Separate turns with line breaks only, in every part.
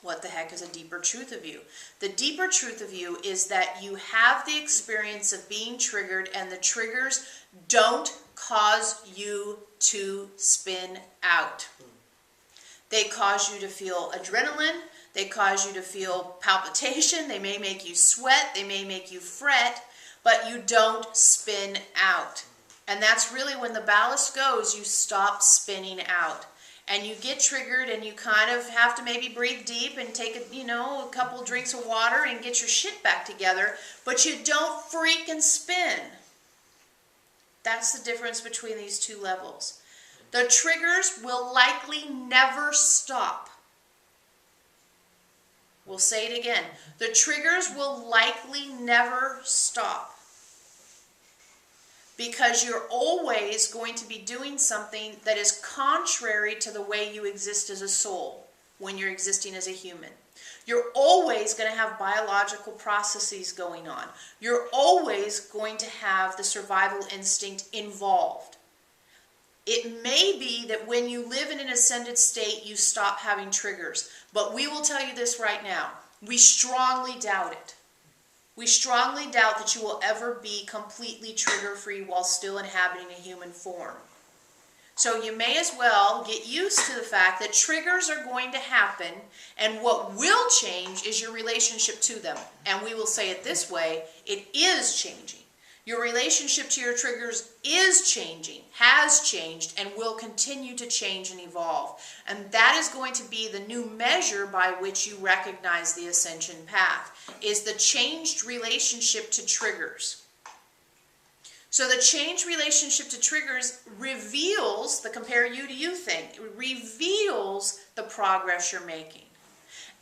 What the heck is a deeper truth of you? The deeper truth of you is that you have the experience of being triggered, and the triggers don't cause you to spin out. They cause you to feel adrenaline. They cause you to feel palpitation. They may make you sweat. They may make you fret, but you don't spin out. And that's really when the ballast goes, you stop spinning out. And you get triggered, and you kind of have to maybe breathe deep and take a couple drinks of water and get your shit back together, but you don't freaking spin. That's the difference between these two levels. The triggers will likely never stop. We'll say it again. The triggers will likely never stop. Because you're always going to be doing something that is contrary to the way you exist as a soul when you're existing as a human. You're always going to have biological processes going on. You're always going to have the survival instinct involved. It may be that when you live in an ascended state, you stop having triggers. But we will tell you this right now. We strongly doubt it. We strongly doubt that you will ever be completely trigger-free while still inhabiting a human form. So you may as well get used to the fact that triggers are going to happen, and what will change is your relationship to them. And we will say it this way, it is changing. Your relationship to your triggers is changing, has changed, and will continue to change and evolve. And that is going to be the new measure by which you recognize the ascension path, is the changed relationship to triggers. So the changed relationship to triggers reveals the compare you to you thing. It reveals the progress you're making.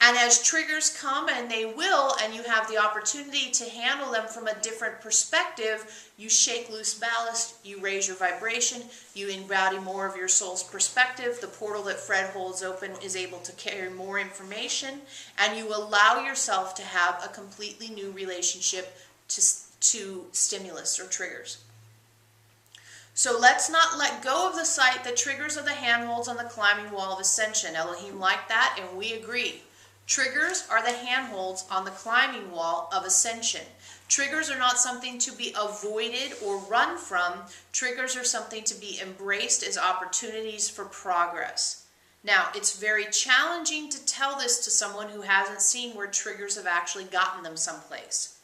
And as triggers come, and they will, and you have the opportunity to handle them from a different perspective, you shake loose ballast, you raise your vibration, you embody more of your soul's perspective, the portal that Fred holds open is able to carry more information, and you allow yourself to have a completely new relationship to stimulus or triggers. So let's not let go of the sight that triggers are the handholds on the climbing wall of ascension. Elohim liked that, and we agree. Triggers are the handholds on the climbing wall of ascension. Triggers are not something to be avoided or run from. Triggers are something to be embraced as opportunities for progress. Now, it's very challenging to tell this to someone who hasn't seen where triggers have actually gotten them someplace.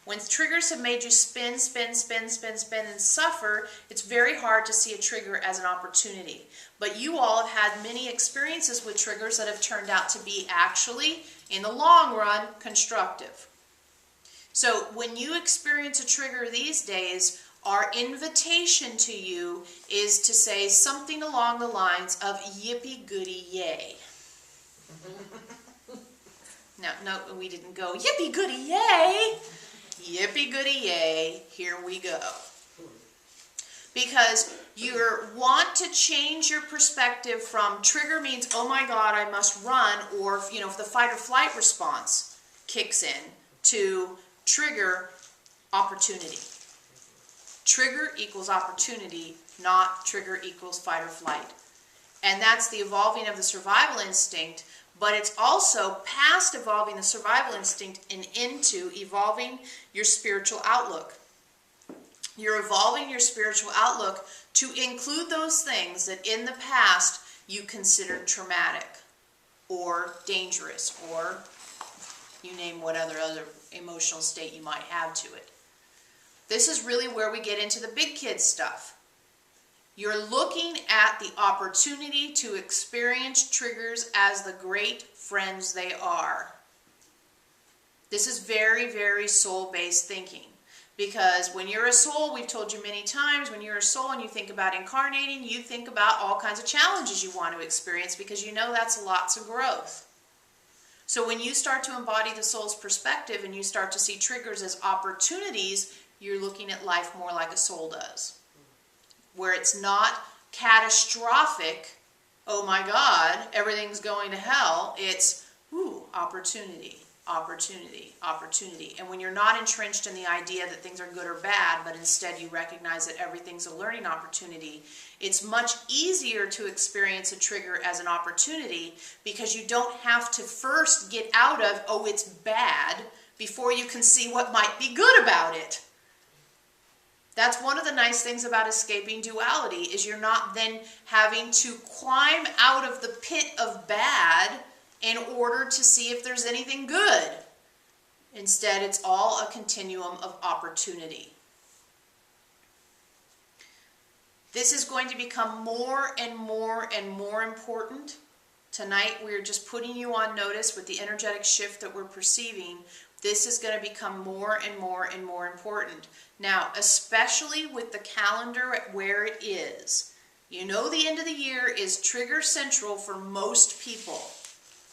When triggers have made you spin, spin, spin, spin, spin, and suffer, it's very hard to see a trigger as an opportunity. But you all have had many experiences with triggers that have turned out to be actually, in the long run, constructive. So when you experience a trigger these days, our invitation to you is to say something along the lines of yippee-goody yay. No, we didn't go yippee-goody yay. Yippee-goody yay, here we go. Because you want to change your perspective from trigger means, oh my God, I must run, or if the fight or flight response kicks in, to trigger opportunity. Trigger equals opportunity, not trigger equals fight or flight. And that's the evolving of the survival instinct, but it's also past evolving the survival instinct and into evolving your spiritual outlook. You're evolving your spiritual outlook to include those things that in the past you considered traumatic or dangerous, or you name what other emotional state you might have to it. This is really where we get into the big kid stuff. You're looking at the opportunity to experience triggers as the great friends they are. This is very, very soul-based thinking. Because when you're a soul, we've told you many times, when you're a soul and you think about incarnating, you think about all kinds of challenges you want to experience because you know that's lots of growth. So when you start to embody the soul's perspective and you start to see triggers as opportunities, you're looking at life more like a soul does. Where it's not catastrophic, oh my God, everything's going to hell. It's, ooh, opportunity. opportunity, opportunity. And when you're not entrenched in the idea that things are good or bad, but instead you recognize that everything's a learning opportunity, it's much easier to experience a trigger as an opportunity because you don't have to first get out of, oh, it's bad, before you can see what might be good about it. That's one of the nice things about escaping duality, is you're not then having to climb out of the pit of bad in order to see if there's anything good. Instead, it's all a continuum of opportunity. This is going to become more and more and more important. Tonight, we're just putting you on notice with the energetic shift that we're perceiving. This is going to become more and more and more important. Now, especially with the calendar at where it is. You know, the end of the year is trigger central for most people.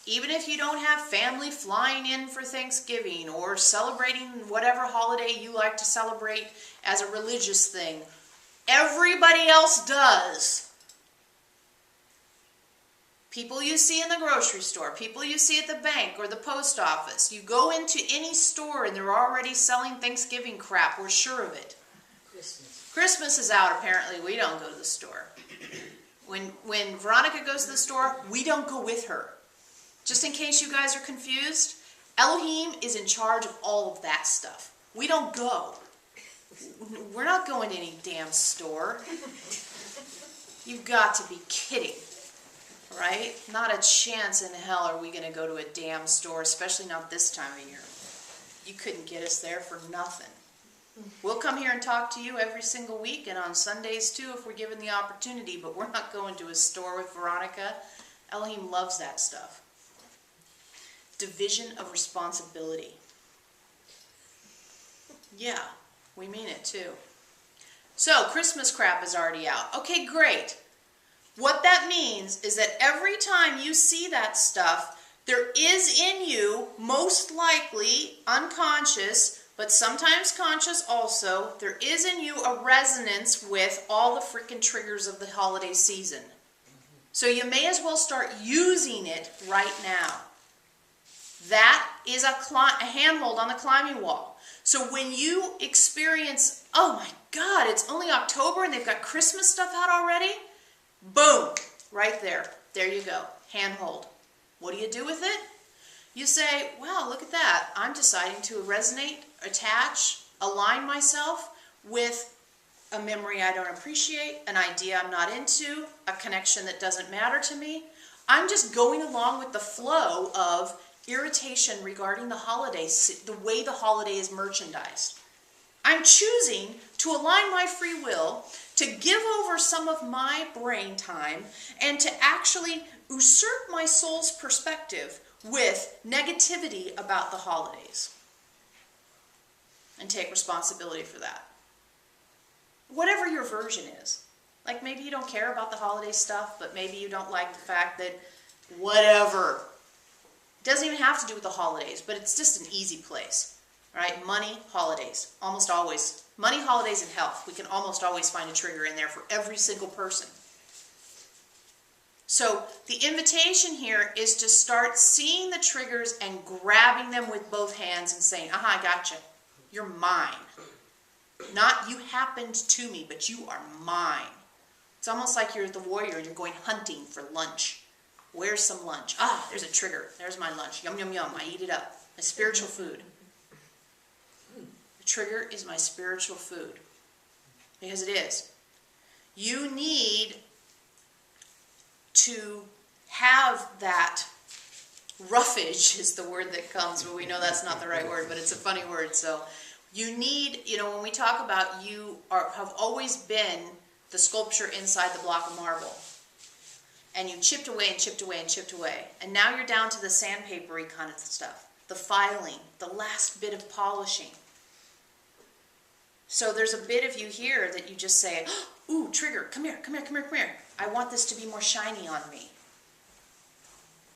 Even if you don't have family flying in for Thanksgiving or celebrating whatever holiday you like to celebrate as a religious thing, everybody else does. People you see in the grocery store, people you see at the bank or the post office. You go into any store and they're already selling Thanksgiving crap. We're sure of it. Christmas is out, apparently. We don't go to the store. When Veronica goes to the store, we don't go with her. Just in case you guys are confused, Eloheim is in charge of all of that stuff. We don't go. We're not going to any damn store. You've got to be kidding, right? Not a chance in hell are we going to go to a damn store, especially not this time of year. You couldn't get us there for nothing. We'll come here and talk to you every single week, and on Sundays too if we're given the opportunity, but we're not going to a store with Veronica. Eloheim loves that stuff. Division of responsibility. Yeah, we mean it too. So, Christmas crap is already out. Okay, great. What that means is that every time you see that stuff, there is in you, most likely unconscious, but sometimes conscious also, there is in you a resonance with all the freaking triggers of the holiday season. So you may as well start using it right now. That is a handhold on the climbing wall. So when you experience, oh my God, it's only October and they've got Christmas stuff out already, boom, right there. There you go, handhold. What do you do with it? You say, wow, look at that. I'm deciding to resonate, attach, align myself with a memory I don't appreciate, an idea I'm not into, a connection that doesn't matter to me. I'm just going along with the flow of irritation regarding the holidays, the way the holiday is merchandised. I'm choosing to align my free will, to give over some of my brain time, and to actually usurp my soul's perspective with negativity about the holidays. And take responsibility for that. Whatever your version is. Like maybe you don't care about the holiday stuff, but maybe you don't like the fact that whatever. It doesn't even have to do with the holidays, but it's just an easy place, right? Money, holidays, almost always. Money, holidays, and health. We can almost always find a trigger in there for every single person. So the invitation here is to start seeing the triggers and grabbing them with both hands and saying, aha, I gotcha. You're mine. Not you happened to me, but you are mine. It's almost like you're the warrior. You're going hunting for lunch. Where's some lunch? Ah, there's a trigger. There's my lunch. Yum, yum, yum. I eat it up. My spiritual food. The trigger is my spiritual food. Because it is. You need to have that roughage is the word that comes, but we know that's not the right word, but it's a funny word. So you need, when we talk about have always been the sculpture inside the block of marble. And you chipped away and chipped away and chipped away. And now you're down to the sandpapery kind of stuff. The filing, the last bit of polishing. So there's a bit of you here that you just say, ooh, trigger, come here, come here, come here, come here. I want this to be more shiny on me.